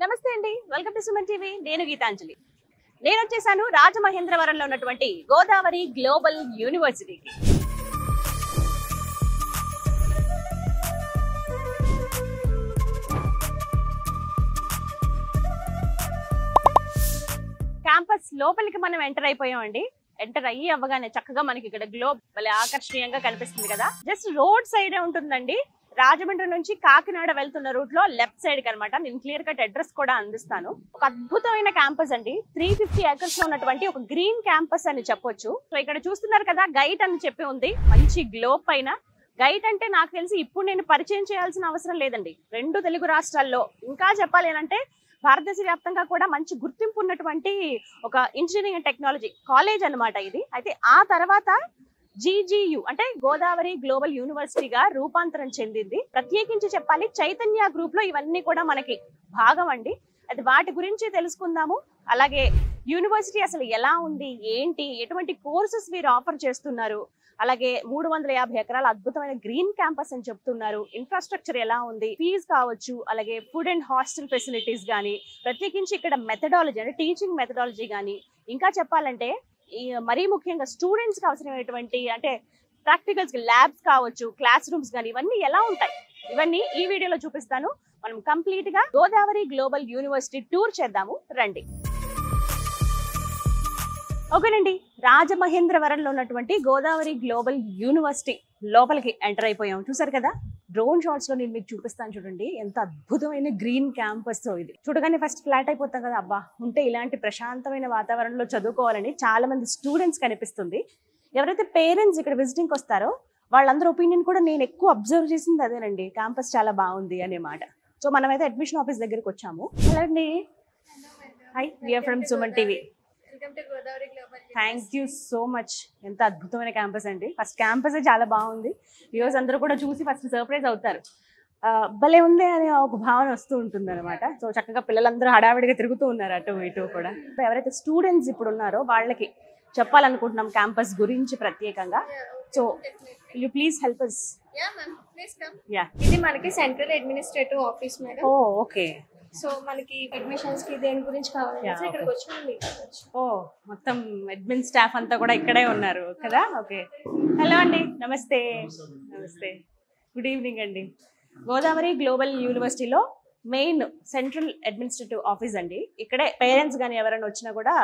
నమస్తే అండి, welcome to Suman TV. నేను గీతాంజలి. నేను వచ్చేసాను రాజమహేంద్రవరంలో ఉన్నటువంటి గోదావరి గ్లోబల్ యూనివర్సిటీకి. క్యాంపస్ లోపలికి మనం ఎంటర్ అయిపోయామండి. ఎంటర్ అయ్యి అవ్వగానే చక్కగా మనకి ఇక్కడ గ్లోబ్ భలే ఆకర్షణీయంగా కనిపిస్తుంది కదా. జస్ట్ రోడ్ సైడే ఉంటుందండి. రాజమండ్రి నుంచి కాకినాడ వెళ్తున్న రూట్ లో లెఫ్ట్ సైడ్ కి అనమాట. నేను క్లియర్ కట్ అడ్రస్ కూడా అందిస్తాను. ఒక అద్భుతమైన క్యాంపస్ అండి. 350 ఏకర్స్ లో ఉన్నటువంటి ఒక గ్రీన్ క్యాంపస్ అని చెప్పొచ్చు. సో ఇక్కడ చూస్తున్నారు కదా, గైట్ అని చెప్పి ఉంది మంచి గ్లోబ్ పైన. గైట్ అంటే నాకు తెలిసి ఇప్పుడు నేను పరిచయం చేయాల్సిన అవసరం లేదండి. 2 తెలుగు రాష్ట్రాల్లో, ఇంకా చెప్పాలి అంటే భారతదేశ వ్యాప్తంగా కూడా మంచి గుర్తింపు ఉన్నటువంటి ఒక ఇంజనీరింగ్ అండ్ టెక్నాలజీ కాలేజ్ అనమాట ఇది. అయితే ఆ తర్వాత GGU అంటే గోదావరి గ్లోబల్ యూనివర్సిటీగా రూపాంతరం చెందింది. ప్రత్యేకించి చెప్పాలి, చైతన్య గ్రూప్ లో ఇవన్నీ కూడా మనకి భాగం అండి. అది వాటి గురించి తెలుసుకుందాము. అలాగే యూనివర్సిటీ అసలు ఎలా ఉంది, ఏంటి, ఎటువంటి కోర్సెస్ వీరు ఆఫర్ చేస్తున్నారు, అలాగే 350 ఎకరాల అద్భుతమైన గ్రీన్ క్యాంపస్ అని చెప్తున్నారు. ఇన్ఫ్రాస్ట్రక్చర్ ఎలా ఉంది, ఫీజ్ కావచ్చు, అలాగే ఫుడ్ అండ్ హాస్టల్ ఫెసిలిటీస్ కానీ, ప్రత్యేకించి ఇక్కడ మెథడాలజీ అంటే టీచింగ్ మెథడాలజీ కానీ, ఇంకా చెప్పాలంటే మరీ ముఖ్యంగా స్టూడెంట్స్ కి అవసరమైనటువంటి అంటే ప్రాక్టికల్స్ ల్యాబ్స్ కావచ్చు, క్లాస్ రూమ్స్ కానీ ఇవన్నీ ఎలా ఉంటాయి, ఇవన్నీ ఈ వీడియోలో చూపిస్తాను. మనం కంప్లీట్ గా గోదావరి గ్లోబల్ యూనివర్సిటీ టూర్ చేద్దాము రండి. ఓకేనండి, రాజమహేంద్రవరంలో ఉన్నటువంటి గోదావరి గ్లోబల్ యూనివర్సిటీ లోపలికి ఎంటర్ అయిపోయాం. చూసారు కదా, డ్రోన్ షాట్స్ లో నేను మీకు చూపిస్తాను. చూడండి ఎంత అద్భుతమైన గ్రీన్ క్యాంపస్. ఇది చూడగానే ఫస్ట్ ఫ్లాట్ అయిపోతాం కదా, అబ్బా ఉంటే ఇలాంటి ప్రశాంతమైన వాతావరణంలో చదువుకోవాలని చాలా మంది స్టూడెంట్స్ కనిపిస్తుంది. ఎవరైతే పేరెంట్స్ ఇక్కడ విజిటింగ్ వస్తారో వాళ్ళందరూ ఒపీనియన్ కూడా నేను ఎక్కువ అబ్జర్వ్ చేసింది అదేనండి, క్యాంపస్ చాలా బాగుంది అనే మాట. సో మనమైతే అడ్మిషన్ ఆఫీస్ దగ్గరికి వచ్చాము. హలో అండి, hi, we are from Suman TV. Thank you so much. ఎంత అద్భుతమైన క్యాంపస్ అండి. ఫస్ట్ క్యాంపస్ చాలా బాగుంది. వ్యూవర్స్ అందరూ కూడా చూసి ఫస్ట్ సర్ప్రైజ్ అవుతారు. భలే ఉంది అనే ఒక భావన వస్తూ ఉంటుంది అనమాట. సో చక్కగా పిల్లలందరూ హడావిడిగా తిరుగుతూ ఉన్నారు అటు ఇటు కూడా. ఎవరైతే స్టూడెంట్స్ ఇప్పుడు ఉన్నారో వాళ్ళకి చెప్పాలనుకుంటున్నాం క్యాంపస్ గురించి ప్రత్యేకంగా. So you please help us. ఇది మనకి సెంట్రల్ అడ్మినిస్ట్రేటివ్ ఆఫీస్ మేడం. ఓ ఓకే. సో మనకి అడ్మిషన్స్ కి దేని గురించి కావాలి ఇక్కడికి వచ్చి. ఓ మొత్తం అడ్మిన్ స్టాఫ్ అంతా కూడా ఇక్కడే ఉన్నారు కదా. ఓకే, హలో అండి, నమస్తే. నమస్తే, గుడ్ ఈవినింగ్ అండి. గోదావరి గ్లోబల్ యూనివర్సిటీలో మెయిన్ సెంట్రల్ అడ్మినిస్ట్రేటివ్ ఆఫీస్ అండి. ఇక్కడే పేరెంట్స్ కానీ ఎవరైనా వచ్చినా కూడా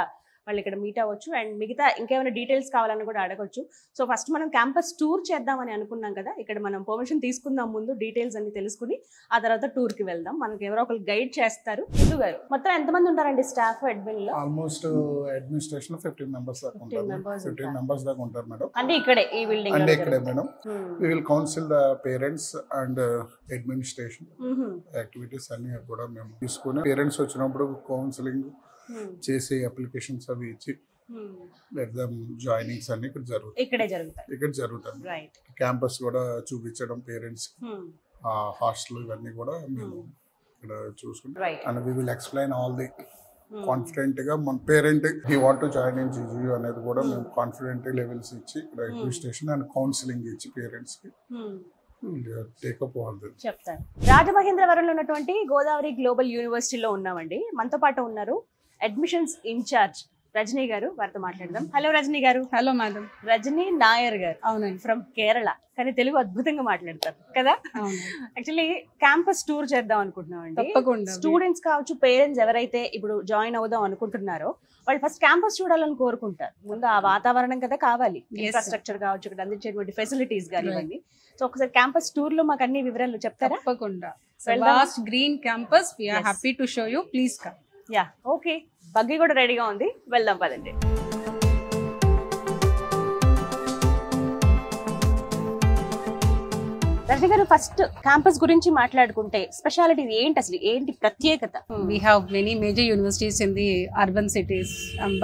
వాళ్ళు ఇక్కడ మీట్ అవ్వచ్చు. అండ్ మిగతా ఇంకేమైనా డీటెయిల్స్ కావాలని కూడా అడగచ్చు. సో ఫస్ట్ మనం క్యాంపస్ టూర్ చేద్దామని అనుకున్నాం కదా. ఇక్కడ మనం పర్మిషన్ తీసుకుందాం, ముందు డీటెయిల్స్ అన్ని తెలుసుకుని ఆ తర్వాత టూర్ కి వెళ్దాం. మనకి ఎవరో ఒకరు గైడ్ చేస్తారు. హిందూ గారు, మొత్తం ఎంతమంది ఉంటారండి స్టాఫ్ అడ్మిన్ లో? ఆల్మోస్ట్ అడ్మినిస్ట్రేషన్ 15 మెంబర్స్ దాకా ఉంటారు. 15 మెంబర్స్ దాకా ఉంటారు మేడం. అంటే ఇక్కడే ఈ బిల్డింగ్ అంటే ఇక్కడే madam. We will council the parents and administration activities అన్ని కూడా మేము తీసుకుని పేరెంట్స్ వచ్చినప్పుడు కౌన్సిలింగ్ చేసే అప్లికేషన్స్ అవి ఇచ్చి జాయినింగ్స్ అన్ని ఇక్కడ జరుగుతాయి. క్యాంపస్ కూడా చూపించడం పేరెంట్స్, హాస్టల్ ఇవన్నీ కూడా మేము ఇక్కడ చూసుకుంటాం. And we will explain all the confident గా మన parent he want to join in GGU అనేది కూడా మేము కాన్ఫిడెంట్ లెవెల్స్ ఇచ్చి ఇక్కడ అడ్మినిస్ట్రేషన్ అండ్ కౌన్సిలింగ్ ఇచ్చి పేరెంట్స్ కి చెప్తాను. రాజమహేంద్రవరంలో ఉన్నటువంటి గోదావరి గ్లోబల్ యూనివర్సిటీలో ఉన్నామండి. మనతో పాటు ఉన్నారు అడ్మిషన్స్ ఇన్ఛార్జ్ రజనీ గారు, వారితో మాట్లాడదాం. హలో రజనీ గారు. Hello madam. రజనీ నాయర్ గారు. అవునండి, ఫ్రమ్ కేరళ, కానీ తెలుగు అద్భుతంగా మాట్లాడతారు కదా. యాక్చువల్లీ క్యాంపస్ టూర్ చేద్దాం అనుకుంటున్నాం అండి. తప్పకుండా స్టూడెంట్స్ కావచ్చు, పేరెంట్స్ ఎవరైతే ఇప్పుడు జాయిన్ అవుదాం అనుకుంటున్నారో వాళ్ళు ఫస్ట్ క్యాంపస్ చూడాలని కోరుకుంటారు. ముందు ఆ వాతావరణం కదా కావాలి, ఇన్ఫ్రాస్ట్రక్చర్ కావచ్చు, ఇక్కడ అందించేటువంటి ఫెసిలిటీస్ కానివ్వండి. సో ఒకసారి క్యాంపస్ టూర్ లో మాకు అన్ని వివరాలు చెప్తారా? తప్పకుండా. Vast green campus, we are happy to show you, please come. Yeah okay, buggy కూడా రెడీగా ఉంది, వెళ్దాం పదండి. రజనీ గారు, ఫస్ట్ క్యాంపస్ గురించి మాట్లాడుకుంటే స్పెషాలిటీ ఏంటి, అసలు ఏంటి ప్రత్యేకత? We have many major universities in the urban cities.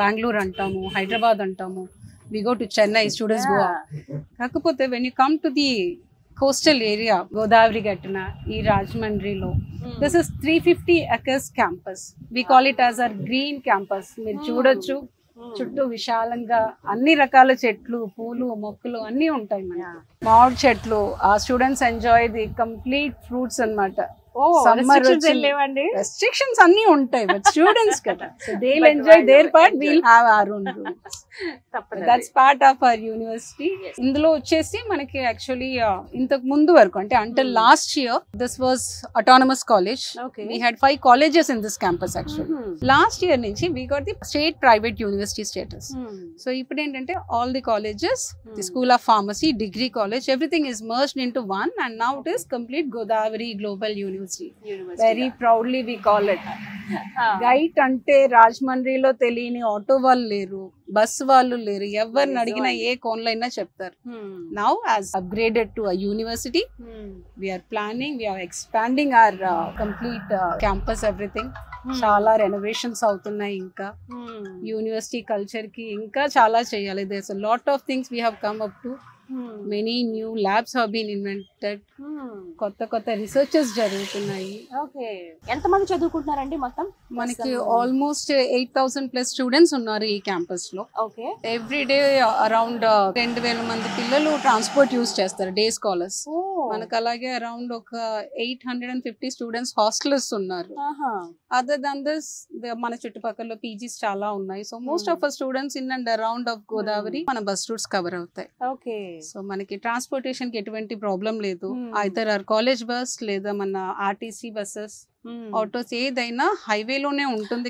Bengaluru అంటాము, హైదరాబాద్ అంటాము, we go to Chennai, students go. కాకపోతే when you come to the coastal area, Godavari గట్టున ఈ రాజమండ్రిలో, this is 350 acres campus. We call it as our green campus. మీరు చూడొచ్చు, చుట్టూ విశాలంగా అన్ని రకాల చెట్లు, పూలు, మొక్కలు అన్ని ఉంటాయి. మన మామిడి చెట్లు, ఆ students enjoy the complete fruits అన్నమాట. రెస్ట్రిక్షన్స్ అన్ని ఉంటాయి బట్ స్టూడెంట్స్ కదా so they will enjoy their part we will have our own rooms that's part of our university ఇందులో వచ్చేసి మనకి యాక్చువల్లీ ఇంతకు ముందు వరకు అంటే until last year this was autonomous college. We had 5 colleges in this campus actually. Last year నుంచి we got the state private university status. So ఇప్పుడు ఏంటంటే all the colleges, the School of Pharmacy, Degree College, everything is merged into one and now it is complete Godavari Global University. Very proudly we call it. GIET అంటే రాజమండ్రిలో తెలియని auto వాళ్ళు లేరు, bus వాళ్ళు లేరు, ఎవరిని అడిగినా ఏ కోన్లో అయినా చెప్తారు. Now as upgraded to a university we are planning, we are expanding our complete campus, everything. చాలా రెనోవేషన్స్ అవుతున్నాయి. ఇంకా యూనివర్సిటీ కల్చర్ కి ఇంకా చాలా చేయాలి. There's a lot of things we have come up to. Many new labs have been invented. కొత్త researches జరుగుతున్నాయి. Okay, ఎంతమంది చదువుకుంటున్నారండి మొత్తం? మనకి ఆల్మోస్ట్ 8,000 ప్లస్ స్టూడెంట్స్ ఉన్నారు ఈ క్యాంపస్ లో. ఓకే, ఎవ్రీ డే అరౌండ్ 2,000 మంది పిల్లలు ట్రాన్స్పోర్ట్ యూజ్ చేస్తారు, డే స్కాలర్స్. మనకు అలాగే అరౌండ్ ఒక 850 స్టూడెంట్స్ హాస్టల్స్ ఉన్నారు. అదర్ దాన్ దిస్ మన చుట్టుపక్కల పీజీస్ చాలా ఉన్నాయి. So most of students in and around of Godavari మన బస్ రూట్స్ కవర్ అవుతాయి. ఓకే, సో మనకి ట్రాన్స్పోర్టేషన్ కి ఎటువంటి ప్రాబ్లం లేదు. ఐదర్ ఆర్ కాలేజ్ బస్ లేదా మన ఆర్టీసీ బస్సెస్, ఆటోస్ ఏదైనా హైవే లోనే ఉంటుంది.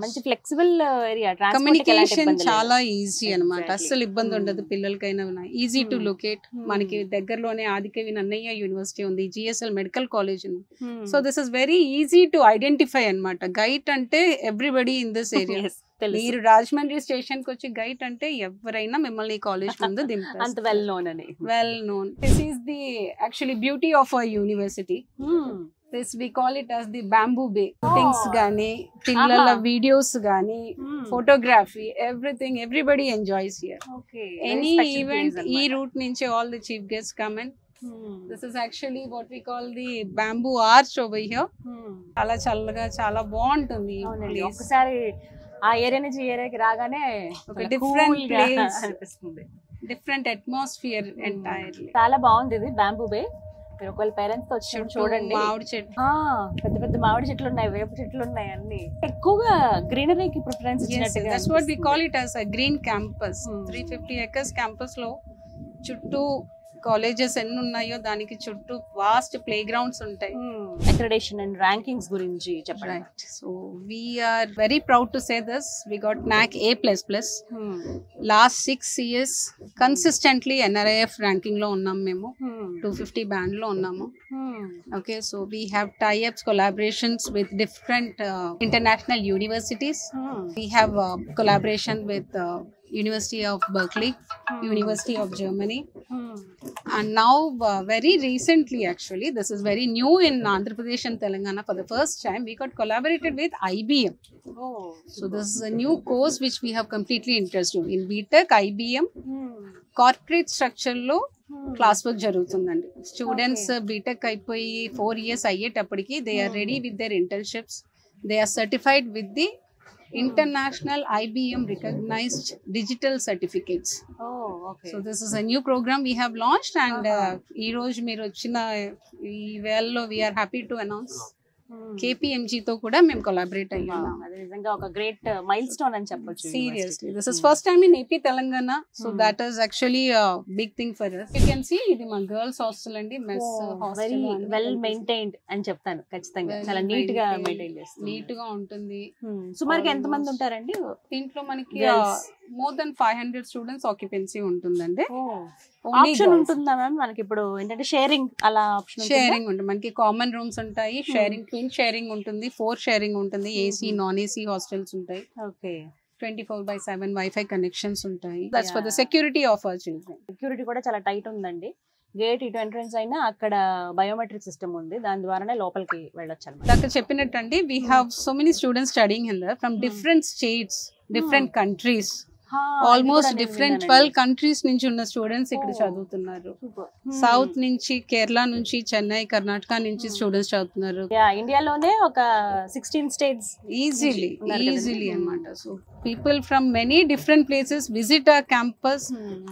మంచి ఫ్లెక్సిబుల్ ఏరియా, కమ్యూనికేషన్ చాలా ఈజీ అన్నమాట. అస్సలు ఇబ్బంది ఉండదు పిల్లలకైనా. Easy to locate. మనకి దగ్గరలోనే ఆదికవి నన్నయ్య యూనివర్సిటీ ఉంది, జిఎస్ఎల్ మెడికల్ కాలేజ్ ఉంది. So this is very easy to identify అన్నమాట. గైట్ అంటే ఎవ్రీబడి ఇన్ దిస్ ఏరియా. మీరు రాజమండ్రి స్టేషన్ కి వచ్చి గైట్ అంటే ఎవరైనా మిమ్మల్ని కాలేజ్ ముందు దింపారు. అంత వెల్ నోన్ అని. Well known. This is the actually beauty of our university. This we call it as the bamboo bay. Things gaani, pillala videos gaani, photography, everything, everybody enjoys here. Okay, any event ee route nunchi all the chief guests come in. This is actually what we call the bamboo arch over here. Chala challaga chala బాగుంటుంది. ఒకసారి ఆ area నుంచి ఈ ఏరియాకి రాగానే ఒక different place అనిపిస్తుంది, different atmosphere entirely. చాలా బాగుంది ఇది బ్యాంబూ బే. మీరు ఒకవేళ పేరెంట్స్ తో వచ్చి చూడండి. మామిడి చెట్లు, పెద్ద పెద్ద మామిడి చెట్లు ఉన్నాయి, వేప చెట్లు ఉన్నాయి, అన్ని ఎక్కువగా గ్రీనరీకి ప్రిఫరెన్స్ ఇచ్చినట్టుగా. That's what we call it as a green campus. 350 acres campus లో చుట్టూ కాలేజెస్ ఎన్ని ఉన్నాయో దానికి చుట్టూ వాస్ట్ ప్లే గ్రౌండ్స్ ఉంటాయి. అక్రెడిటేషన్ అండ్ ర్యాంకింగ్స్ గురించి చెప్పండి. So we are very proud to say this. We got NAC A++. Last 6 years consistently NRIF ranking లో ఉన్నాం మేము. 250 band లో ఉన్నాము. Okay, so we have tie-ups, collaborations with different international universities. We have collaboration with University of Berkeley, University of Germany, and now very recently, actually this is very new in Andhra Pradesh and Telangana, for the first time we got collaborated with IBM. So this is a new course which we have completely interested in BTech IBM. Corporate structure లో class work జరుగుతుందండి. Students BTech అయిపోయి 4 years అయ్యేటప్పటికి they are ready with their internships. They are certified with the international IBM recognized digital certificates. So this is a new program we have launched, and ee roju meer ochina ee vello we are happy to announce KPMG తో కూడా మేము collaborate అయ్యాం. అది నిజంగా ఒక great mile stone అని చెప్పొచ్చు. Seriously this is first time in AP Telangana. So that is actually big thing for us. You can see ఇది మా గర్ల్స్ హాస్టల్ అండి, mess hostel. Very well maintained అని చెప్తాను ఖచ్చితంగా. చాలా నీట్ గా మెయింటైన్ చేస్తారు, నీట్ గా ఉంటుంది. సుమారుగా ఎంత మంది ఉంటారండి దీంట్లో? మనకి మోర్ దెన్ 500 స్టూడెంట్స్ ఆక్యుపెన్సీ ఉంటుందండి. ఆప్షన్ ఉంటుందా మ్యామ్ మనకి? ఇప్పుడు ఏంటంటే షేరింగ్, అలా ఆప్షన్ షేరింగ్ ఉంటుంది. మనకి కామన్ రూమ్స్ ఉంటాయి, షేరింగ్, ట్విన్ షేరింగ్ ఉంటుంది, 4 షేరింగ్ ఉంటుంది, ఏసీ నాన్ ఏసీ హాస్టల్స్ ఉంటాయి. ఓకే, 24/7 వైఫై కనెక్షన్స్ ఉంటాయి. That's for the security of our children. Security కూడా చాలా టైట్ ఉందండి. గేట్ ఇటు ఎంట్రన్స్ అయినా అక్కడ బయోమెట్రిక్ సిస్టమ్ ఉంది, దాని ద్వారానే లోపలికి వెళ్ళొచ్చు అన్నమాట. అక్కడ చెప్పినట్టండి, we have so many students studying here from different states, different countries. Almost different 12 countries నుంచి ఉన్న స్టూడెంట్స్ ఇక్కడ చదువుతున్నారు. సౌత్ నుంచి, కేరళ నుంచి, చెన్నై, కర్ణాటక నుంచి స్టూడెంట్స్ చదువుతున్నారు. ఇండియాలోనే ఒక 16 స్టేట్స్ ఈజీలీ అన్నమాట. So people from many different places visit our campus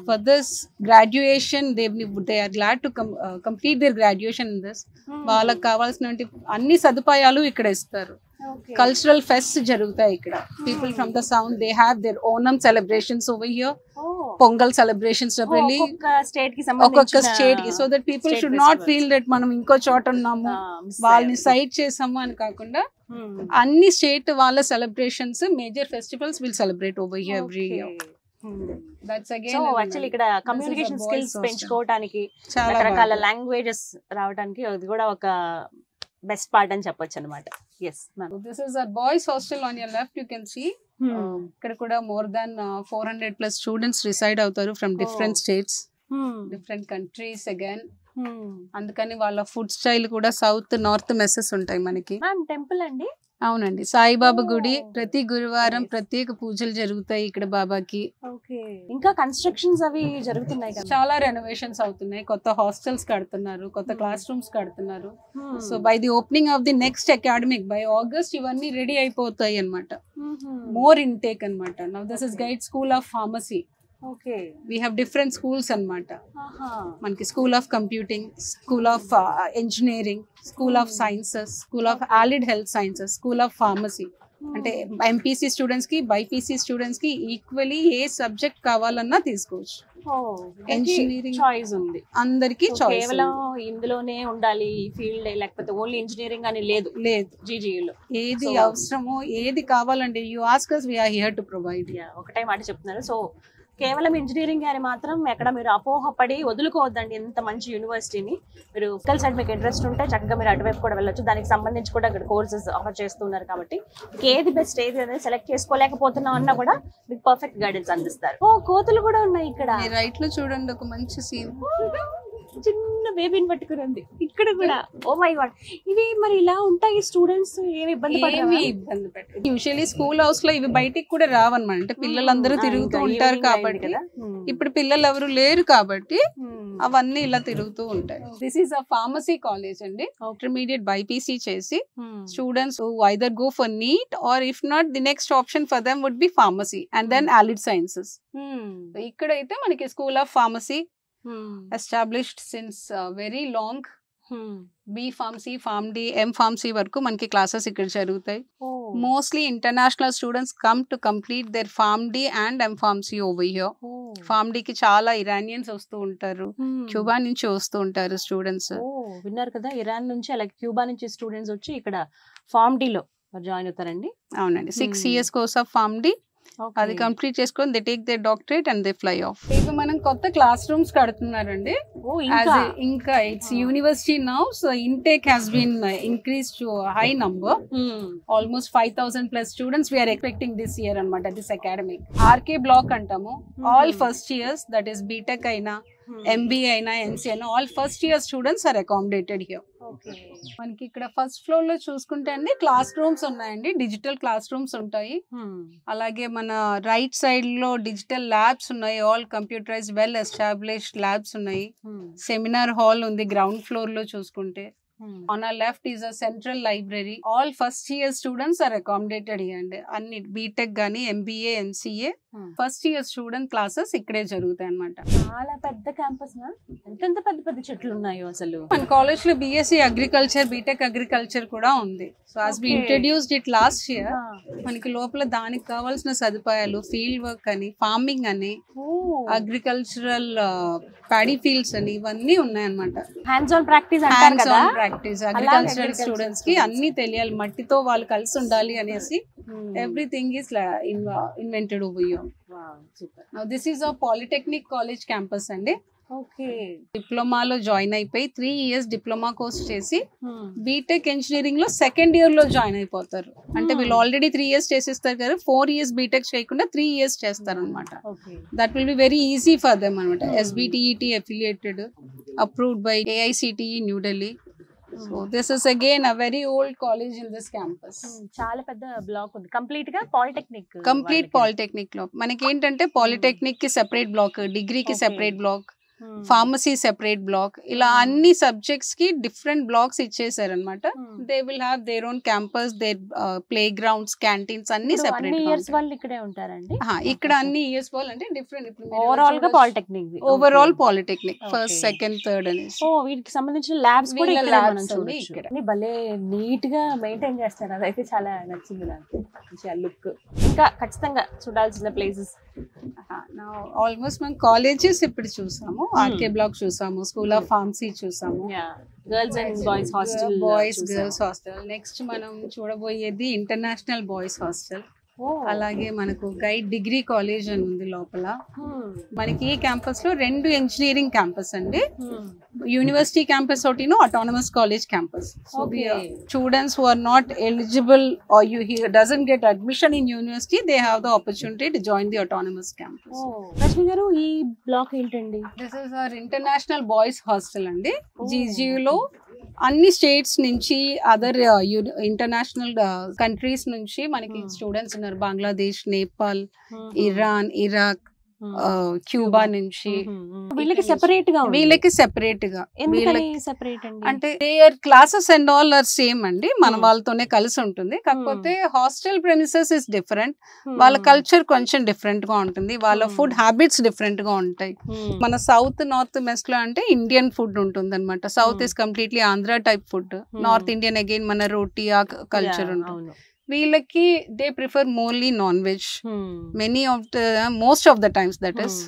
for this graduation. They are glad to complete their graduation in this. వాళ్ళకి కావాల్సినటువంటి అన్ని సదుపాయాలు ఇక్కడ ఇస్తారు. కల్చరల్ ఫెస్ట్ జరుగుతాయి ఇక్కడ. People from the south they have their Onam celebrations over here. Pongal celebrations ఒక్కొక్క state కి, so that people should not feel that మనం ఇంకో చోట ఉన్నాము, వాళ్ళని సైట్ చేసాము అని కాకుండా అన్ని స్టేట్ వాళ్ళ celebrations, major festivals will celebrate over here every year. That's again actually ఇక్కడ కమ్యూనికేషన్ స్కిల్స్ పెంచుకోవడానికి, రకరకాల లాంగ్వేజెస్ రావడానికి అది కూడా ఒక బెస్ట్ పార్ట్ అని చెప్పొచ్చు అన్నమాట. yes ma'am, this is our boys hostel. on your left you can see ఇక్కడ కూడా more than 400+ స్టూడెంట్స్ రిసైడ్ అవుతారు from different states, different countries again. అందుకని వాళ్ళ ఫుడ్ స్టైల్ కూడా సౌత్ నార్త్ మెస్సెస్ ఉంటాయి మనకి. టెంపుల్ అండి? అవునండి, సాయిబాబా గుడి. ప్రతి గురువారం ప్రత్యేక పూజలు జరుగుతాయి ఇక్కడ బాబాకి. ఇంకా కన్స్ట్రక్షన్స్ అవి జరుగుతున్నాయి కదా, చాలా రెనోవేషన్స్ అవుతున్నాయి. కొత్త హాస్టల్స్ కడుతున్నారు, కొత్త క్లాస్ రూమ్స్ కడుతున్నారు. So by the opening of the next academic, by August ఇవన్నీ రెడీ అయిపోతాయి అన్నమాట. మోర్ ఇంటేక్ అన్నమాట. Now this is GIET school of pharmacy. we have different schools అన్నమాట. మనకి school of computing, school of engineering, school of sciences, school of allied health sciences, school of pharmacy. అంటే MPC students కి, BiPC students కి equally ఏ subject కావాలన్నా తీసుకోవచ్చు. Engineering choice ఉంది అందరికి. కేవలం ఇందులోనే ఉండాలి ఈ ఫీల్డ్, లేకపోతే ఓన్లీ ఇంజనీరింగ్ అని లేదు. జీజీలో ఏది అవసరమో, ఏది కావాలండి, you ask us, we are here to provide. ఒకటే మాట చెప్తున్నారు. సో కేవలం ఇంజనీరింగ్ అని మాత్రం ఎక్కడ మీరు అపోహపడి వదులుకోవద్దండి. ఎంత మంచి యూనివర్సిటీని, మీరు ఫిజికల్ సైడ్ మీకు ఇంట్రెస్ట్ ఉంటే చక్కగా మీరు అటువైపు కూడా వెళ్ళొచ్చు. దానికి సంబంధించి కూడా ఇక్కడ కోర్సెస్ ఆఫర్ చేస్తున్నారు కాబట్టి ఏది బెస్ట్, ఏది అనేది సెలెక్ట్ చేసుకోలేకపోతున్నాం అన్నా కూడా మీకు పర్ఫెక్ట్ గైడెన్స్ అందిస్తారు. కోతులు కూడా ఉన్నాయి ఇక్కడ. రైట్ లో చూడండి, ఒక మంచి సీన్. చిన్న బేబీని పట్టుకుని ఉంది ఇక్కడ కూడా. ఓ మై గాడ్, ఇవి మరి ఇలా ఉంటాయి. స్టూడెంట్స్ ఏమి ఇబ్బంది పెట్టారు. యూజువల్లీ స్కూల్ హౌస్ లో ఇవి బయటికి కూడా రావన్నమాట. అంటే పిల్లలందరూ తిరుగుతూ ఉంటారు కాబట్టి. ఇప్పుడు పిల్లలు ఎవరు లేరు కాబట్టి అవన్నీ ఇలా తిరుగుతూ ఉంటాయి. This is a pharmacy college అండి. ఇంటర్మీడియట్ బైపీసీ చేసి students either go for NEET or if not the next option for them would be pharmacy and then allied sciences. ఇక్కడైతే మనకి school of pharmacy established since very long. B pharmacy, PharmD, M pharmacy వరకు మనకి classes ఇక్కడ జరుగుతాయి. Mostly international students come to complete there PharmD and M pharmacy over here. PharmD కి చాలా Iranians వస్తూ ఉంటారు, క్యూబా నుంచి వస్తూ ఉంటారు స్టూడెంట్స్. విన్నారు కదా, ఇరాన్ నుంచి అలాగే క్యూబా నుంచి స్టూడెంట్స్ వచ్చి ఇక్కడ PharmD లో జాయిన్ అవుతారండి. అవునండి, 6 years కోర్స్ ఆఫ్ PharmD. అది కంప్లీట్ చేసుకొని they take their doctorate and they fly off. ఇవి మనం కొత్త క్లాస్ రూమ్స్ కడుతున్నారండి. ఇంకా it's university now, so intake has been increase to high number. Almost 5,000+ students we are expecting this year అనమాట. This academic RK block అంటాము. All first years, that is BTech అయినా, MBA అయినా, NC అయినా, all first year students are accommodated here. మనకి ఇక్కడ first floor లో చూసుకుంటే అండి క్లాస్ రూమ్స్ ఉన్నాయండి. డిజిటల్ క్లాస్ రూమ్స్ ఉంటాయి. అలాగే మన రైట్ సైడ్ లో డిజిటల్ ల్యాబ్స్ ఉన్నాయి. All computerise well established labs ఉన్నాయి. సెమినార్ హాల్ ఉంది గ్రౌండ్ ఫ్లోర్ లో చూసుకుంటే. On our left is a central library. All first year students are accommodated here and అన్ని బీటెక్ గానీ, MBA, MCA first year student classes ఇక్కడే జరుగుతాయి అన్నమాట. చాలా పెద్ద క్యాంపస్. ఎంత పెద్ద పెద్ద చెట్లు ఉన్నాయో అసలు. మన కాలేజ్ లో BSc అగ్రికల్చర్, బీటెక్ అగ్రికల్చర్ కూడా ఉంది. So as we introduced it last year, మనకి లోపల దానికి కావాల్సిన సదుపాయాలు, ఫీల్డ్ వర్క్ అని, ఫార్మింగ్ అని, అగ్రికల్చరల్ ప్యాడీ ఫీల్డ్స్ అని ఇవన్నీ ఉన్నాయన్నమాట. హ్యాండ్స్ ఆన్ ప్రాక్టీస్ అంటారు కదా, ప్రాక్టీస్ అగ్రికల్చరల్ స్టూడెంట్స్ కి అన్ని తెలియాలి. మట్టితో వాళ్ళు కలిసి ఉండాలి అనేసి everything is invented over here. Now this is a polytechnic college campus అండి. డిప్లొమాలో జాయిన్ అయిపోయి 3 years డిప్లొమా కోర్స్ చేసి బీటెక్ ఇంజనీరింగ్ లో సెకండ్ ఇయర్ లో జాయిన్ అయిపోతారు. అంటే వీళ్ళు ఆల్రెడీ 3 years చేసేస్తారు కదా, 4 years బీటెక్ చేయకుండా 3 years చేస్తారు అనమాట. That will be very easy for them అనమాట. SBTET affiliated, approved by AICTE new Delhi. So this is again a very old college in this campus. చాలా పెద్ద బ్లాక్ ఉంది, కంప్లీట్ గా పాలిటెక్నిక్. కంప్లీట్ పాలిటెక్నిక్ లో మనకి ఏంటంటే పాలిటెక్నిక్ కి సెపరేట్ బ్లాక్, డిగ్రీకి separate block, pharmacy separate block, ఇలా అన్ని సబ్జెక్ట్స్ కి డిఫరెంట్ బ్లాక్స్ ఇచ్చేసారు అనమాట. They will have their own campus, their play grounds, canteens అన్ని సెపరేట్. ఇయర్స్ వాళ్ళు ఇక్కడే ఉంటారండి? ఇక్కడ అన్ని ఇయర్స్ వాళ్ళు అంటే డిఫరెంట్. ఓవరాల్ గా polytechnic, overall polytechnic first, second, third అనేసి. ఓ వీటికి సంబంధించిన ల్యాబ్స్ కూడా ఇక్కడ మనం చూడొచ్చు. ఇక్కడ భలే నీట్ గా మెయింటైన్ చేస్తారు, అదైతే చాలా నచ్చింది నాకు. మంచి లుక్. ఇంకా ఖచ్చితంగా చూడాల్సిన ప్లేసెస్ ఆల్మోస్ట్ మనం కాలేజెస్ ఇప్పుడు చూసాము. ఆర్కే బ్లాక్ చూసాము, స్కూల్ ఆఫ్ ఫార్మసీ చూసాము, girls and boys hostel, boys girls hostel. Next మనం చూడబోయేది ఇంటర్నేషనల్ బాయ్స్ హాస్టల్. అలాగే మనకు గైడ్ డిగ్రీ కాలేజ్ అని ఉంది లోపల. మనకి ఈ క్యాంపస్ లో 2 ఇంజనీరింగ్ క్యాంపస్ అండి, యూనివర్సిటీ క్యాంపస్ ఒకటిను autonomous college campus. So students who are not eligible or he doesn't get admission in university, they have the opportunity to join the autonomous campus. Rashmi గారు, ఈ బ్లాక్ ఏంటండి? This is our international boys hostel అండి. GGU లో అన్ని states నుంచి, other international countries నుంచి మనకి students ఉన్నారు. Bangladesh, Nepal, Iran, Iraq, Cuba నుంచి. వీళ్ళకి సెపరేట్ గా, వీళ్ళకి సెపరేట్ గా. సెపరేట్ అండి అంటే their classes and all are same అండి, మన వాళ్ళతోనే కలిసి ఉంటుంది. కాకపోతే హాస్టల్ ప్రెమిసెస్ ఇస్ డిఫరెంట్, వాళ్ళ కల్చర్ కొంచెం డిఫరెంట్ గా ఉంటుంది, వాళ్ళ ఫుడ్ హ్యాబిట్స్ డిఫరెంట్ గా ఉంటాయి. మన సౌత్, నార్త్ వెస్ట్ లో అంటే ఇండియన్ ఫుడ్ ఉంటుంది అనమాట. South is completely Andhra type food, north Indian again మన రోటీ ఆ కల్చర్ ఉంటుంది. వీళ్ళకి they prefer morely non veg most of the times. That is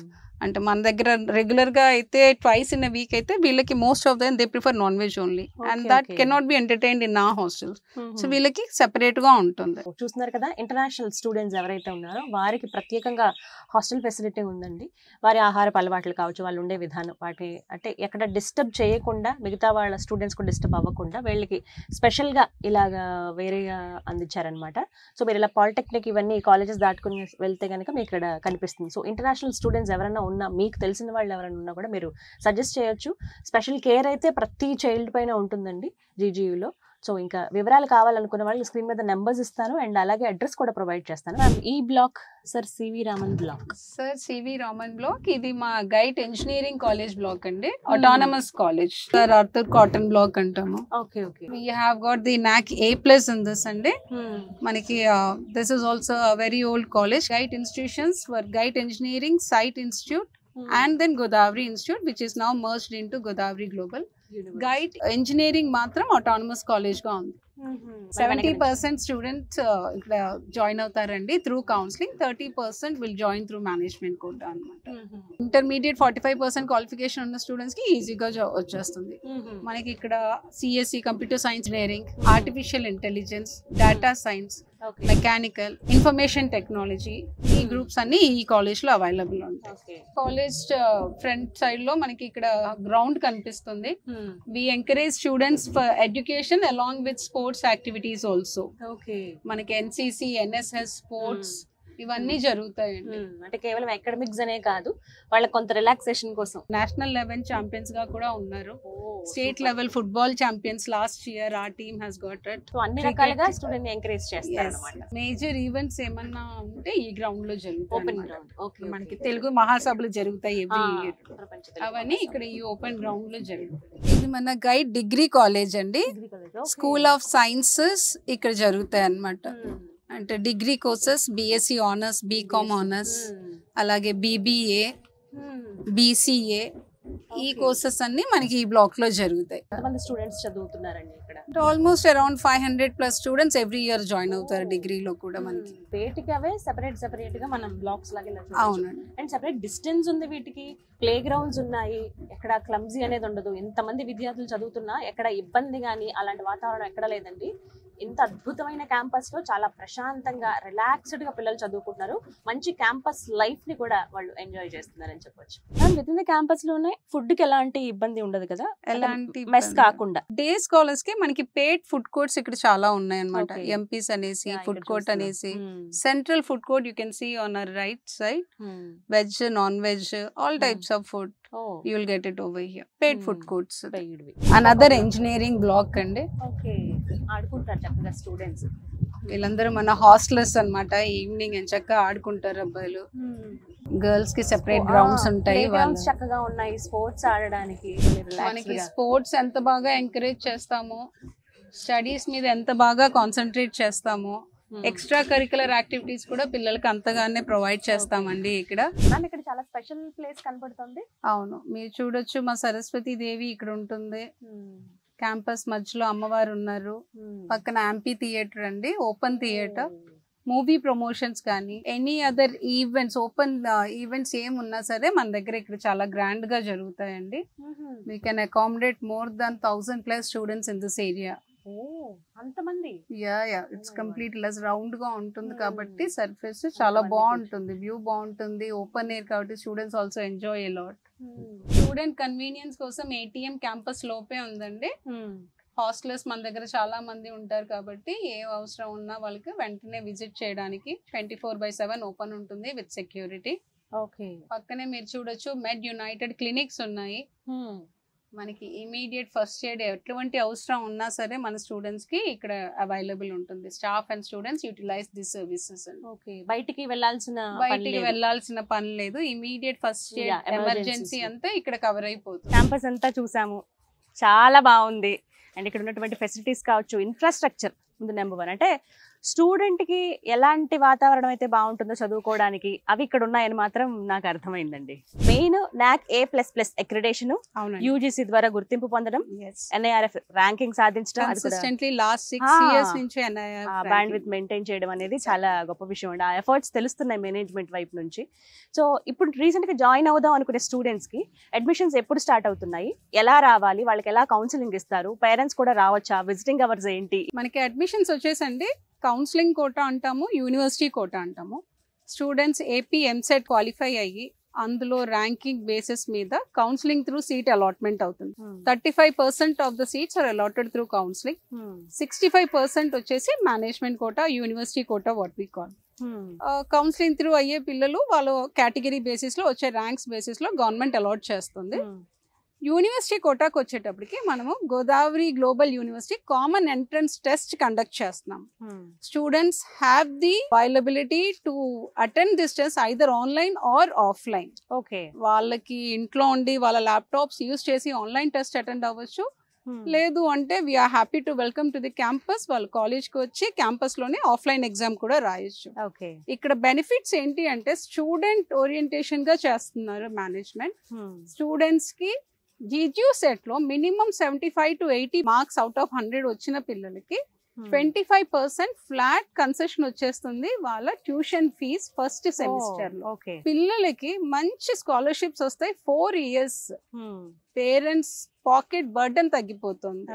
అంటే మన దగ్గర రెగ్యులర్ గా అయితే ట్వైస్ ఇన్ అ వీక్ అయితే, వీళ్ళకి most of them they prefer non veg only, and that cannot be entertained in our hostels. So వీళ్ళకి separate గా ఉంటుంది. చూస్తున్నారు కదా, ఇంటర్నేషనల్ స్టూడెంట్స్ ఎవరైతే ఉన్నారో వారికి ప్రత్యేకంగా హాస్టల్ ఫెసిలిటీ ఉందండి. వారి ఆహారపు అలవాట్లు కావచ్చు, వాళ్ళు ఉండే విధానం, వాటి అంటే ఎక్కడ డిస్టర్బ్ చేయకుండా, మిగతా వాళ్ళ స్టూడెంట్స్ కూడా డిస్టర్బ్ అవ్వకుండా వీళ్ళకి స్పెషల్ గా ఇలాగా వేరేగా అందించారనమాట. సో మీరు ఇలా పాలిటెక్నిక్ ఇవన్నీ కాలేజెస్ దాటుకుని వెళ్తే కనుక మీకు ఇక్కడ కనిపిస్తుంది. సో ఇంటర్నేషనల్ స్టూడెంట్స్ ఎవరైనా ఉన్నా, మీకు తెలిసిన వాళ్ళు ఎవరైనా ఉన్నా కూడా మీరు సజెస్ట్ చేయొచ్చు. స్పెషల్ కేర్ అయితే ప్రతి చైల్డ్ పైన ఉంటుందండి GGUలో. సో ఇంకా వివరాలు కావాలనుకున్న వాళ్ళు స్క్రీన్ మీద నెంబర్స్ ఇస్తాను, అండ్ అలాగే అడ్రస్ కూడా ప్రొవైడ్ చేస్తాను. ఈ block sir CV Raman block. Sir CV Raman block ఇది మా గైట్ ఇంజనీరింగ్ కాలేజ్ బ్లాక్ అండి, autonomous college. Sir Arthur Cotton block అంటాము. Okay okay. We have got the NAC A+ in this అండి. మనకి this is also a very old college. Gait institutions were Gait Engineering Site Institute and then Godavari Institute, which is now merged into Godavari Global. Gait Engineering మాత్రం autonomous college గా ఉంది. 70% students ఇక్కడ join అవుతారండి through counselling, 30% will join through management quota అనమాట. Intermediate 45% qualification ఉన్న students కి ఈజీగా వచ్చేస్తుంది. మనకి ఇక్కడ CSE computer science, engineering, artificial intelligence, data science, mechanical, information technology, ఈ గ్రూప్స్ అన్ని ఈ కాలేజ్ లో అవైలబుల్ ఉంటాయి. కాలేజ్ ఫ్రంట్ సైడ్ లో మనకి ఇక్కడ గ్రౌండ్ కనిపిస్తుంది. We encourage students for education along with sports activities also. మనకి NCC, NSS, స్పోర్ట్స్ ఇవన్నీ జరుగుతాయండి. అంటే కేవలం అకాడమిక్స్ అనే కాదు, వాళ్ళకి కొంత రిలాక్సేషన్ కోసం. నేషనల్ లెవెల్ ఛాంపియన్స్ గా కూడా ఉన్నారు, state level football champions last year our team has got it. So అన్ని రకాలుగా స్టూడెంట్ ని ఎంకరేజ్ చేస్తారు అన్నమాట. మేజర్ ఈవెంట్స్ ఏమన్నా ఉంటే ఈ గ్రౌండ్ లో జరుగుతాయి. Open ground. ఓకే. మనకి తెలుగు మహాసభలు జరుగుతాయి ఎవ్రీ ఇయర్, అవన్నీ ఇక్కడ ఈ ఓపెన్ గ్రౌండ్ లో జరుగుతాయి. ఇది మన గైడ్ డిగ్రీ కాలేజ్ అండి, స్కూల్ ఆఫ్ సైన్సెస్ ఇక్కడ జరుగుతాయి అన్నమాట. అంటే degree courses BSc honours, BCom honours, అలాగే BBA, BCA, ఈ కోర్సెస్ అన్ని మనకి ఈ బ్లాక్ లో జరుగుతాయి. ఎంతమంది స్టూడెంట్స్ చదువుతున్నారండి ఇక్కడ? Almost around 500+ students every year join అవుతారు డిగ్రీలో కూడా. మనకి వేటికి అవే సెపరేట్ గా మనం బ్లాక్స్ లాగా. అవునండి. అండ్ సెపరేట్ డిస్టెన్స్ ఉంది వీటికి, ప్లే గ్రౌండ్స్ ఉన్నాయి, ఎక్కడ క్లమ్జీ అనేది ఉండదు. ఎంతమంది విద్యార్థులు చదువుతున్నా ఎక్కడ ఇబ్బంది కానీ అలాంటి వాతావరణం ఎక్కడ లేదండి. ఇంత అద్భుతమైన క్యాంపస్ లో చాలా ప్రశాంతంగా, రిలాక్స్డ్ గా పిల్లలు చదువుకుంటున్నారు. మంచి క్యాంపస్ లైఫ్ ని కూడా వాళ్ళు ఎంజాయ్ చేస్తున్నారని చెప్పొచ్చు. విత్ ఇన్ ద క్యాంపస్ లోనే ఫుడ్ కి ఎలాంటి ఇబ్బంది ఉండదు కదా, ఎలాంటి మెస్ కాకుండా. డే స్కాలర్స్ కి మనకి పేడ్ ఫుడ్ కోర్ట్స్ ఇక్కడ చాలా ఉన్నాయి అన్నమాట. Okay. ఎంపీస్ అనేసి Yeah, ఫుడ్ ఇక్కడ కోర్ట్ చూస్తున్నాం. అనేసి central food court you can see on our right side. Veg, non veg, all types of food you will get it over here. Paid food courts. Another engineering block అండి. Okay, ఆడుకుంటారు చక్కగా students. వీళ్ళందరూ మన hostellers అన్నమాట. Evening ఎంచక్క ఆడుకుంటారు అబ్బాయిలు. Girls కి సెపరేట్ గ్రౌండ్స్ ఉంటాయి. గ్రౌండ్స్ చక్కగా ఉన్నాయి స్పోర్ట్స్ ఆడడానికి. మనకి స్పోర్ట్స్ ఎంత బాగా ఎంకరేజ్ చేస్తామో, స్టడీస్ మీద ఎంత బాగా కాన్సన్ట్రేట్ చేస్తామో, ఎక్స్ట్రా కరికులర్ యాక్టివిటీస్ కూడా పిల్లలకి అంతగానే ప్రొవైడ్ చేస్తామండి ఇక్కడ. ఇక్కడ చాలా స్పెషల్ ప్లేస్ కనపడుతుంది. అవును, మీరు చూడొచ్చు మా సరస్వతి దేవి ఇక్కడ ఉంటుంది. క్యాంపస్ మధ్యలో అమ్మవారు ఉన్నారు. పక్కన యాంపీ థియేటర్ అండి, ఓపెన్ థియేటర్. మూవీ ప్రమోషన్స్ కానీ any other events, open events ఏమున్నా సరే మన దగ్గర ఇక్కడ చాలా గ్రాండ్ గా జరుగుతాయండి. We can accommodate more than 1000+ students in this area. అంతమంది. ఇట్స్ కంప్లీట్ లెస్ రౌండ్ గా ఉంటుంది కాబట్టి సర్ఫేస్ చాలా బాగుంటుంది, వ్యూ బాగుంటుంది, ఓపెన్ ఎయిర్ కాబట్టి students also enjoy a lot. Student convenience కోసం ATM క్యాంపస్ లోపే ఉందండి. హాస్టలర్స్ మన దగ్గర చాలా మంది ఉంటారు కాబట్టి ఏ అవసరం ఉన్నా వాళ్ళకి వెంటనే విజిట్ చేయడానికి 24/7 ఓపెన్ ఉంటుంది విత్ సెక్యూరిటీ. ఓకే, పక్కనే మీరు చూడొచ్చు మెడ్ యునైటెడ్ క్లినిక్స్ ఉన్నాయి. మనకి ఇమీడియట్ ఫస్ట్ ఎయిడ్ ఎటువంటి అవసరం ఉన్నా సరే మన స్టూడెంట్స్ కి ఇక్కడ అవైలబుల్ ఉంటుంది. Staff and students utilize this services. Okay, బయటికి వెళ్ళాల్సిన పని లేదు. ఇమీడియట్ ఫస్ట్ ఎయిడ్ ఎమర్జెన్సీ అంతా ఇక్కడ కవర్ అయిపోతుంది. క్యాంపస్ అంతా చూసాము, చాలా బాగుంది. అండ్ ఇక్కడ ఉన్నటువంటి ఫెసిలిటీస్ కావచ్చు, ఇన్ఫ్రాస్ట్రక్చర్ ముందు నెంబర్ 1. అంటే స్టూడెంట్ కి ఎలాంటి వాతావరణం అయితే బాగుంటుందో చదువుకోవడానికి అవి ఇక్కడ ఉన్నాయని మాత్రం నాకు అర్థమైందండి. Main NAAC A++ accreditation, UGC ద్వారా గుర్తింపు పొందడం, NIRF ర్యాంకింగ్ సాధించడం, లాస్ట్ 6 years నుంచి బ్యాండ్ విత్ మెయింటైన్ చేయడం అనేది చాలా గొప్ప విషయం అండి. ఆ ఎఫర్ట్స్ తెలుస్తున్నాయి మేనేజ్మెంట్ వైపు నుంచి. సో ఇప్పుడు రీసెంట్ గా జాయిన్ అవుదాం అనుకునే స్టూడెంట్స్ కి అడ్మిషన్స్ ఎప్పుడు స్టార్ట్ అవుతున్నాయి, ఎలా రావాలి, వాళ్ళకి ఎలా కౌన్సిలింగ్ ఇస్తారు, పేరెంట్స్ కూడా రావచ్చా, విజిటింగ్ అవర్స్ ఏంటి? మనకి అడ్మిషన్స్ వచ్చేసండి కౌన్సిలింగ్ కోటా అంటాము, యూనివర్సిటీ కోటా అంటాము. స్టూడెంట్స్ AP MSET క్వాలిఫై అయ్యి అందులో ర్యాంకింగ్ బేసిస్ మీద కౌన్సిలింగ్ త్రూ సీట్ అలాట్మెంట్ అవుతుంది. 35% of the seats are allotted through counselling. 65% వచ్చేసి management quota, university quota what we call. Counselling through అయ్యే పిల్లలు వాళ్ళ కేటగిరీ బేసిస్ లో వచ్చే ర్యాంక్స్ బేసిస్ లో గవర్నమెంట్ అలాట్ చేస్తుంది. యూనివర్సిటీ కోటాకు వచ్చేటప్పటికి మనము Godavari global university common entrance test conduct చేస్తున్నాం. Students have the availability to attend this test either online or offline. Okay, వాళ్ళకి ఇంట్లో ఉండి వాళ్ళ ల్యాప్టాప్స్ యూజ్ చేసి ఆన్లైన్ టెస్ట్ అటెండ్ అవ్వచ్చు. లేదు అంటే we are happy to welcome to the campus. వాళ్ళు కాలేజ్కి వచ్చి క్యాంపస్ లోనే ఆఫ్లైన్ ఎగ్జామ్ కూడా రాయొచ్చు. ఇక్కడ బెనిఫిట్స్ ఏంటి అంటే స్టూడెంట్ ఓరియంటేషన్ గా చేస్తున్నారు మేనేజ్మెంట్. స్టూడెంట్స్ కి GGU సెట్ లో minimum 75 to 80 marks out of 100 వచ్చిన పిల్లలకి 25% ఫ్లాట్ కన్సెషన్ వచ్చేస్తుంది వాళ్ళ ట్యూషన్ ఫీజ్ ఫస్ట్ సెమిస్టర్ లో. పిల్లలకి మంచి స్కాలర్షిప్స్ వస్తాయి. 4 years పేరెంట్స్ పాకెట్ బర్డెన్ తగ్గిపోతుంది.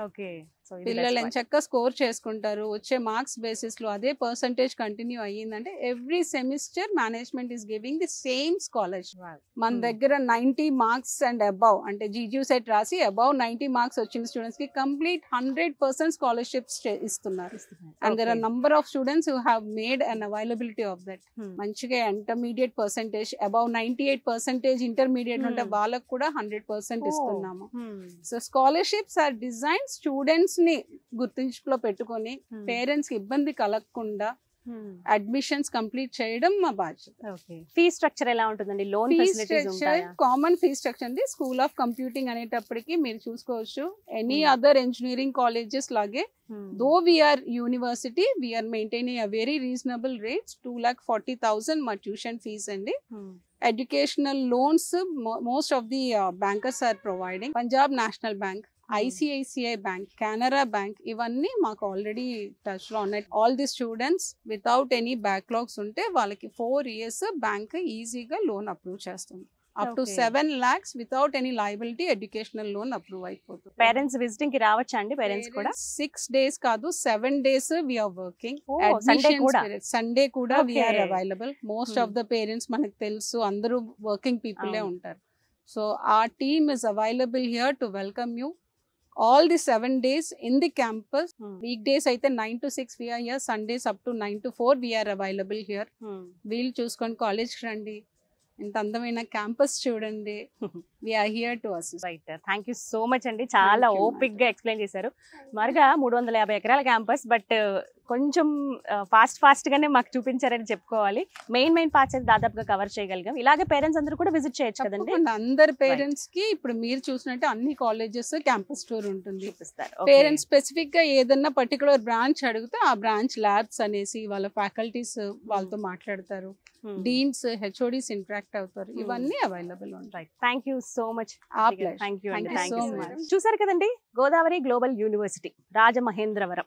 పిల్లలు ఎంచక్క స్కోర్ చేసుకుంటారు. వచ్చే మార్క్స్ బేసిస్ లో అదే పర్సంటేజ్ కంటిన్యూ అయ్యిందంటే every semester management is giving the same scholarship. మన దగ్గర 90 మార్క్స్ అండ్ అబౌవ్ అంటే GGU సెట్ రాసి అబౌవ్ 90 మార్క్స్ వచ్చిన స్టూడెంట్స్ కి కంప్లీట్ 100% స్కాలర్షిప్స్ ఇస్తున్నారు. And there are number of students who have made an availability of that. మంచిగా intermediate percentage above 98% intermediate ఉంటే వాళ్ళకు కూడా 100% ఇస్తున్నాము. So scholarships are design students ని గుర్తింపులో పెట్టుకొని పేరెంట్స్ కి ఇబ్బంది కలగకుండా అడ్మిషన్స్ కంప్లీట్ చేయడం మా బాధ్యత. ఫీ స్ట్రక్చర్ ఎలా ఉంటుందండి? లోన్ ఫెసిలిటీస్ ఉంటాయా? కామన్ ఫీ స్ట్రక్చర్ అండి. స్కూల్ ఆఫ్ కంప్యూటింగ్ అనేటప్పటికి మీరు చూసుకోవచ్చు ఎనీ అదర్ ఇంజనీరింగ్ కాలేజెస్ లాగే though we are university we are maintaining a very reasonable rates. 2,40,000 మా ట్యూషన్ ఫీజ్ అండి. Educational loans most of the bankers are providing. Punjab National Bank, ICICI Bank, Canara Bank ఇవన్నీ మాకు already touch లో ఉన్నాయి. All the students without any backlogs ఉంటే వాళ్ళకి 4 years bank ఈజీగా loan approve చేస్తుంది. Up to 7 lakhs without any liability educational loan approve అయిపోతుంది. Parents visiting కి రావచ్చా అండి? పేరెంట్స్ కూడా 6 days కాదు 7 days we are working. Sunday కూడా we are available. Most of the parents మనకు తెలుసు అందరూ వర్కింగ్ పీపులే ఉంటారు. So our team is available here to welcome you all the 7 days in the campus. Weekdays అయితే 9 to 6 we are here, Sundays up to 9 to 4 we are available here. వీళ్ళు చూసుకొని కాలేజ్కి రండి, ఇంత అందమైన క్యాంపస్ చూడండి. We are here to assist. Right, thank you so much అండి, చాలా Thank you, ఓపిక్ గా ఎక్స్ప్లెయిన్ చేశారు. మరిగా 350 ఎకరాల క్యాంపస్, బట్ కొంచెం ఫాస్ట్ గానే మాకు చూపించారని చెప్పుకోవాలి. మెయిన్ పార్ట్స్ అయితే దాదాపుగా కవర్ చేయగలిగాం. ఇలాగే పేరెంట్స్ అందరూ కూడా విజిట్ చేయొచ్చు కదండి. అందరు పేరెంట్స్ కి ఇప్పుడు మీరు చూసినట్టు అన్ని కాలేజెస్ క్యాంపస్ టూర్ ఉంటుంది. చూపిస్తారు. పేరెంట్స్ స్పెసిఫిక్ గా ఏదన్నా పర్టికులర్ బ్రాంచ్ అడిగితే ఆ బ్రాంచ్ ల్యాబ్స్ అనేసి వాళ్ళ ఫ్యాకల్టీస్ వాళ్ళతో మాట్లాడతారు, డీన్స్ హెచ్ఓడీస్ ఇంటరాక్ట్ అవుతారు. ఇవన్నీ అవైలబుల్ ఉంటాయి. Thank you so much. Thank you so much. చూసారు కదండి, గోదావరి గ్లోబల్ యూనివర్సిటీ రాజమహేంద్రవరం,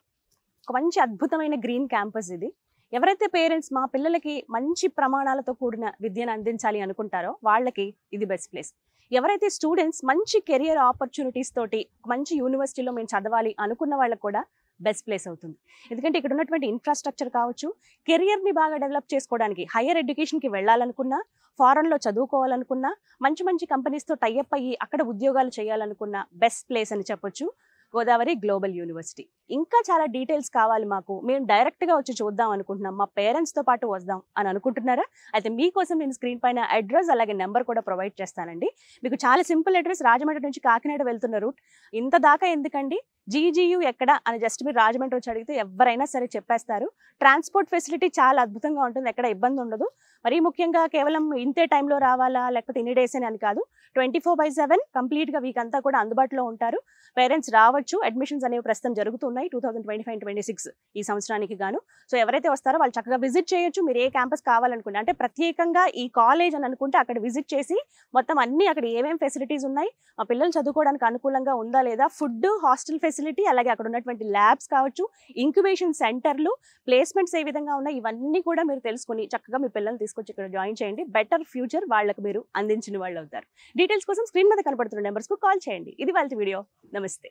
ఒక మంచి అద్భుతమైన గ్రీన్ క్యాంపస్ ఇది. ఎవరైతే పేరెంట్స్ మా పిల్లలకి మంచి ప్రమాణాలతో కూడిన విద్యను అందించాలి అనుకుంటారో వాళ్ళకి ఇది బెస్ట్ ప్లేస్. ఎవరైతే స్టూడెంట్స్ మంచి కెరియర్ ఆపర్చునిటీస్ తోటి మంచి యూనివర్సిటీలో మేము చదవాలి అనుకున్న వాళ్ళకి కూడా బెస్ట్ ప్లేస్ అవుతుంది. ఎందుకంటే ఇక్కడ ఉన్నటువంటి ఇన్ఫ్రాస్ట్రక్చర్ కావచ్చు, కెరియర్ని బాగా డెవలప్ చేసుకోవడానికి, హైయర్ ఎడ్యుకేషన్కి వెళ్ళాలనుకున్నా, ఫారెన్లో చదువుకోవాలనుకున్నా, మంచి కంపెనీస్తో టైఅప్ అయ్యి అక్కడ ఉద్యోగాలు చేయాలనుకున్న బెస్ట్ ప్లేస్ అని చెప్పొచ్చు గోదావరి గ్లోబల్ యూనివర్సిటీ. ఇంకా చాలా డీటెయిల్స్ కావాలి మాకు, మేము డైరెక్ట్గా వచ్చి చూద్దాం అనుకుంటున్నాం, మా పేరెంట్స్తో పాటు వద్దాం అని అనుకుంటున్నారా? అయితే మీకోసం నేను స్క్రీన్ పైన అడ్రస్ అలాగే నెంబర్ కూడా ప్రొవైడ్ చేస్తానండి. మీకు చాలా సింపుల్ అడ్రస్, రాజమండ్రి నుంచి కాకినాడ వెళ్తున్న రూట్. ఇంత దాకా ఎందుకండి, జీజీయూ ఎక్కడ అని జస్ట్ మీరు రాజమండ్రి వచ్చి అడిగితే ఎవరైనా సరే చెప్పేస్తారు. ట్రాన్స్పోర్ట్ ఫెసిలిటీ చాలా అద్భుతంగా ఉంటుంది, ఎక్కడ ఇబ్బంది ఉండదు. మరీ ముఖ్యంగా కేవలం ఇంతే టైంలో రావాలా లేకపోతే ఇన్ని డేస్ అని కాదు, 24/7 కంప్లీట్గా వీక్ అంతా కూడా అందుబాటులో ఉంటారు. పేరెంట్స్ రావచ్చు. అడ్మిషన్స్ అనేవి ప్రస్తుతం జరుగుతున్నాయి 2025-26 ఈ సంవత్సరానికి గాను. సో ఎవరైతే వస్తారో వాళ్ళు చక్కగా విజిట్ చేయొచ్చు. మీరు ఏ క్యాంపస్ కావాలనుకుంటే, అంటే ప్రత్యేకంగా ఈ కాలేజ్ అని అనుకుంటే అక్కడ విజిట్ చేసి మొత్తం అన్ని అక్కడ ఏమేమి ఫెసిలిటీస్ ఉన్నాయి, మా పిల్లలు చదువుకోవడానికి అనుకూలంగా ఉందా లేదా, ఫుడ్, హాస్టల్ ఫెసిలిటీ, అలాగే అక్కడ ఉన్నటువంటి ల్యాబ్స్ కావచ్చు, ఇంక్యుబేషన్ సెంటర్లు, ప్లేస్మెంట్స్ ఏ విధంగా ఉన్నాయి, ఇవన్నీ కూడా మీరు తెలుసుకుని చక్కగా మీ పిల్లల్ని తీసుకొచ్చి ఇక్కడ జాయిన్ చేయండి. బెటర్ ఫ్యూచర్ వాళ్ళకి మీరు అందించిన వాళ్ళు అవుతారు. డీటెయిల్స్ కోసం స్క్రీన్ మీద కనపడుతున్న నెంబర్స్కు కాల్ చేయండి. ఇది వాళ్ళ వీడియో. నమస్తే.